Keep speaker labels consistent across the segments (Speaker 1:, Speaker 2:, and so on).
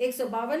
Speaker 1: 152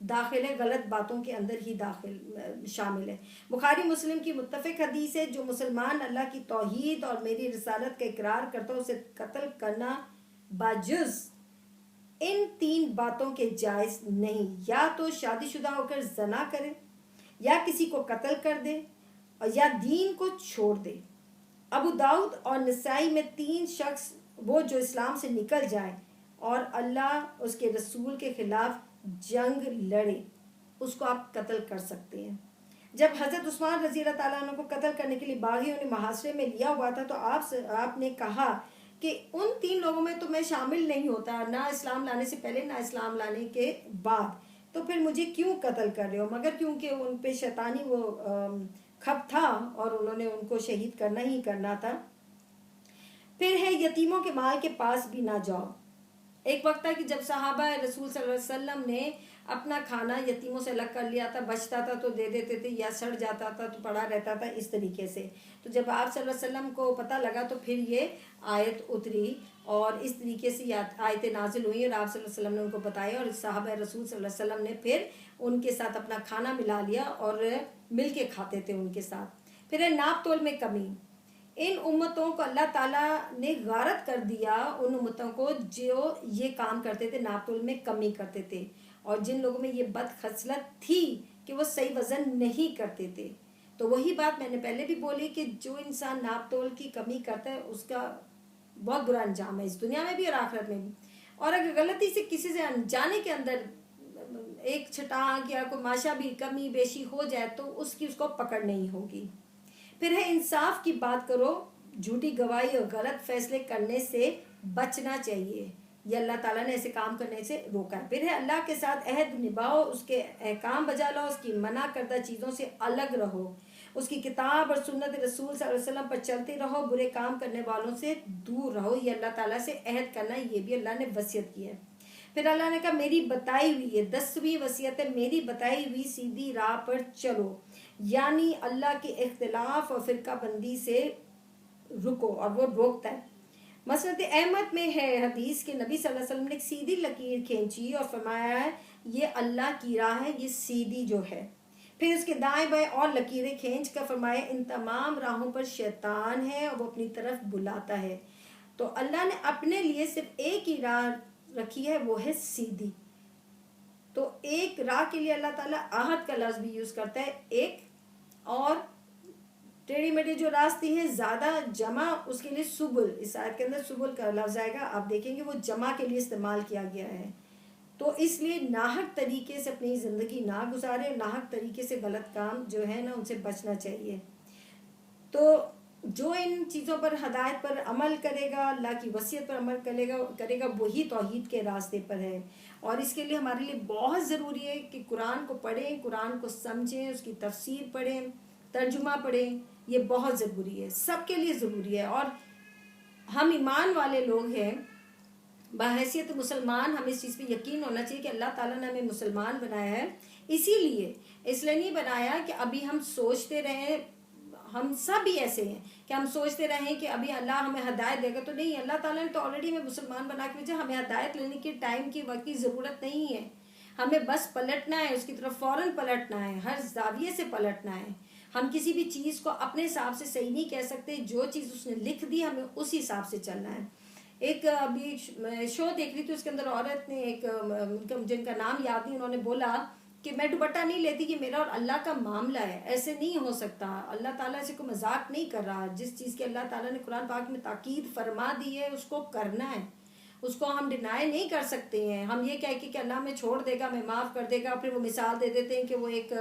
Speaker 1: داخل ہے، غلط باتوں کے اندر ہی شامل ہے۔ بخاری مسلم کی متفق حدیث ہے، جو مسلمان اللہ کی توحید اور میری رسالت کا اقرار کرتا ہے اسے قتل کرنا باجز ان 3 باتوں کے جائز نہیں، یا تو شادی شدہ ہو کر زنا کرے، یا کسی کو قتل کر دے، اور یا دین کو چھوڑ دے۔ ابو داؤد اور نسائی میں 3 شخص وہ جو اسلام سے نکل جائے اور اللہ اس کے رسول کے خلاف جنگ لڑے، اس کو آپ قتل کر سکتے ہیں۔ جب حضرت عثمان رضی اللہ تعالیٰ عنہ کو قتل کرنے کے لیے باغیوں نے محاصرے میں لیا ہوا تھا تو آپ نے کہا کہ ان 3 لوگوں میں تو میں شامل نہیں ہوتا، نہ اسلام لانے سے پہلے نہ اسلام لانے کے بعد، تو پھر مجھے کیوں قتل کر رہے ہو؟ مگر کیونکہ ان پہ شیطانی وہ کھپ تھا اور انہوں نے ان کو شہید کرنا ہی کرنا تھا۔ پھر ہے یتیموں کے مال کے پاس بھی نہ جاؤ۔ ایک وقت تھا کہ جب صحابہ رسول صلی اللہ علیہ وسلم نے اپنا کھانا یتیموں سے الگ کر لیا تھا، بچتا تھا تو دے دیتے تھے، یا سڑ جاتا تھا تو پڑا رہتا تھا، اس طریقے سے۔ تو جب آپ صلی اللہ علیہ وسلم کو پتہ لگا تو پھر یہ آیت اتری اور اس طریقے سے آیتیں نازل ہوئی، اور آپ صلی اللہ علیہ وسلم نے ان کو بتایا، اور صحابہ رسول صلی اللہ علیہ وسلم نے پھر ان کے ساتھ اپنا کھانا ملا لیا اور مل کے کھاتے تھے ان کے ساتھ۔ پھر ہے ناپ تول میں کمی۔ ان امتوں کو اللہ تعالیٰ نے غارت کر دیا، ان امتوں کو جو یہ کام کرتے تھے، ناپ تول میں کمی کرتے تھے، اور جن لوگوں میں یہ بد خصلت تھی کہ وہ صحیح وزن نہیں کرتے تھے۔ تو وہی بات میں نے پہلے بھی بولی کہ جو انسان ناپ تول کی کمی کرتا ہے اس کا بہت برا انجام ہے، اس دنیا میں بھی اور آخرت میں بھی۔ اور اگر غلطی سے کسی سے انجانے کے اندر ایک چھٹانک یا کوئی ماشا بھی کمی بیشی ہو جائے تو اس کو پکڑ نہیں ہوگی۔ پھر ہے انصاف کی بات کرو، جھوٹی گواہی اور غلط فیصلے کرنے سے بچنا چاہیے، یہ اللہ تعالیٰ نے ایسے کام کرنے سے روکا ہے۔ پھر ہے اللہ کے ساتھ عہد نبھاؤ، اس کے احکام بجا لاؤ، اس کی منع کردہ چیزوں سے الگ رہو، اس کی کتاب اور سنت رسول صلی اللہ علیہ وسلم پر چلتے رہو، برے کام کرنے والوں سے دور رہو، یہ اللہ تعالیٰ سے عہد کرنا، یہ بھی اللہ نے وصیت کی ہے۔ پھر اللہ نے کہا میری بتائی ہوئی، یہ 10ویں وصیت ہے، میری بتائی ہوئی سیدھی راہ پر چلو، یعنی اللہ کے اختلاف اور فرقہ بندی سے رکو، اور وہ روکتا ہے۔ مسند احمد میں ہے حدیث کہ نبی صلی اللہ علیہ وسلم نے ایک سیدھی لکیر کھینچی اور فرمایا ہے یہ اللہ کی راہ ہے، یہ سیدھی جو ہے۔ پھر اس کے دائیں بائیں اور لکیریں کھینچ کر فرمایا ان تمام راہوں پر شیطان ہے اور وہ اپنی طرف بلاتا ہے۔ تو اللہ نے اپنے لیے صرف ایک ہی راہ رکھی ہے، وہ ہے سیدھی۔ تو ایک راہ کے لیے اللہ تعالیٰ آہد کا لفظ بھی یوز کرتا ہے، ایک، اور ٹیڑھی میڑھی جو راستے ہیں زیادہ جمع، اس کے لیے سبل، اس آیت کے اندر سبل کا لفظ آئے گا، آپ دیکھیں گے وہ جمع کے لیے استعمال کیا گیا ہے۔ تو اس لیے ناحق طریقے سے اپنی زندگی نہ گزارے، ناحق طریقے سے غلط کام جو ہے نا ان سے بچنا چاہیے۔ تو جو ان چیزوں پر ہدایت پر عمل کرے گا، اللہ کی وصیت پر عمل کرے گا وہی توحید کے راستے پر ہے۔ اور اس کے لیے ہمارے لیے بہت ضروری ہے کہ قرآن کو پڑھیں، قرآن کو سمجھیں، اس کی تفسیر پڑھیں، ترجمہ پڑھیں، یہ بہت ضروری ہے، سب کے لیے ضروری ہے۔ اور ہم ایمان والے لوگ ہیں، بحیثیت مسلمان ہمیں اس چیز پہ یقین ہونا چاہیے کہ اللہ تعالیٰ نے ہمیں مسلمان بنایا ہے، اسی لیے اس لیے نہیں بنایا کہ ابھی ہم سوچتے رہیں، ہم سب بھی ایسے ہیں کہ ہم سوچتے رہیں کہ ابھی اللہ ہمیں ہدایت دے گا، تو نہیں، اللہ تعالیٰ نے تو آلریڈی ہمیں مسلمان بنا کے بھیجا، ہمیں ہدایت لینے کے ٹائم کی وقت کی ضرورت نہیں ہے، ہمیں بس پلٹنا ہے، اس کی طرف فوراً پلٹنا ہے، ہر زاویے سے پلٹنا ہے۔ ہم کسی بھی چیز کو اپنے حساب سے صحیح نہیں کہہ سکتے، جو چیز اس نے لکھ دی ہمیں اسی حساب سے چلنا ہے۔ ایک ابھی شو دیکھ رہی تھی، اس کے اندر عورت نے ایک جن کا نام یاد نہیں، انہوں نے بولا کہ میں دوپٹہ نہیں لیتی، یہ میرا اور اللہ کا معاملہ ہے، ایسے نہیں ہو سکتا، اللہ تعالیٰ سے کوئی مذاق نہیں کر رہا، جس چیز کی اللہ تعالیٰ نے قرآن پاک میں تاکید فرما دی ہے اس کو کرنا ہے، اس کو ہم ڈینائی نہیں کر سکتے ہیں۔ ہم یہ کہہ کے کہ اللہ میں چھوڑ دے گا، میں معاف کر دے گا، پھر وہ مثال دے دیتے ہیں کہ وہ ایک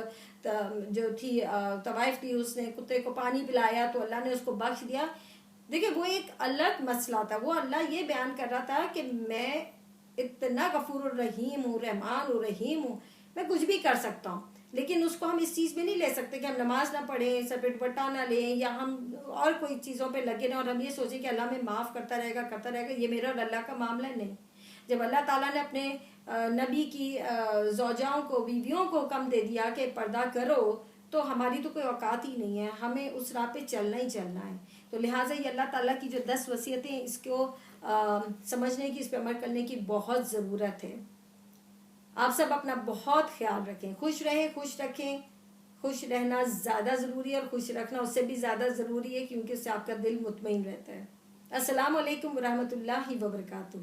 Speaker 1: جو تھی طوائف تھی، اس نے کتے کو پانی پلایا تو اللہ نے اس کو بخش دیا۔ دیکھیں وہ ایک الگ مسئلہ تھا، وہ اللہ یہ بیان کر رہا تھا کہ میں اتنا غفور الرحیم ہوں، رحمان الرحیم ہوں، میں کچھ بھی کر سکتا ہوں، لیکن اس کو ہم اس چیز میں نہیں لے سکتے کہ ہم نماز نہ پڑھیں، سر پہ دوپٹہ نہ لیں، یا ہم اور کوئی چیزوں پہ لگے رہیں اور ہم یہ سوچیں کہ اللہ میں معاف کرتا رہے گا، یہ میرا اور اللہ کا معاملہ نہیں۔ جب اللہ تعالیٰ نے اپنے نبی کی زوجاؤں کو، بیویوں کو حکم دے دیا کہ پردہ کرو، تو ہماری تو کوئی اوقات ہی نہیں ہے، ہمیں اس راہ پہ چلنا ہی چلنا ہے۔ تو لہٰذا یہ اللہ تعالیٰ کی جو 10 وصیتیں، اس کو سمجھنے کی، اس پہ عمل کرنے کی بہت ضرورت ہے۔ آپ سب اپنا بہت خیال رکھیں، خوش رہیں، خوش رکھیں. خوش رہنا زیادہ ضروری ہے اور خوش رکھنا اس سے بھی زیادہ ضروری ہے، کیونکہ اس سے آپ کا دل مطمئن رہتا ہے. السلام علیکم ورحمۃ اللہ وبرکاتہ.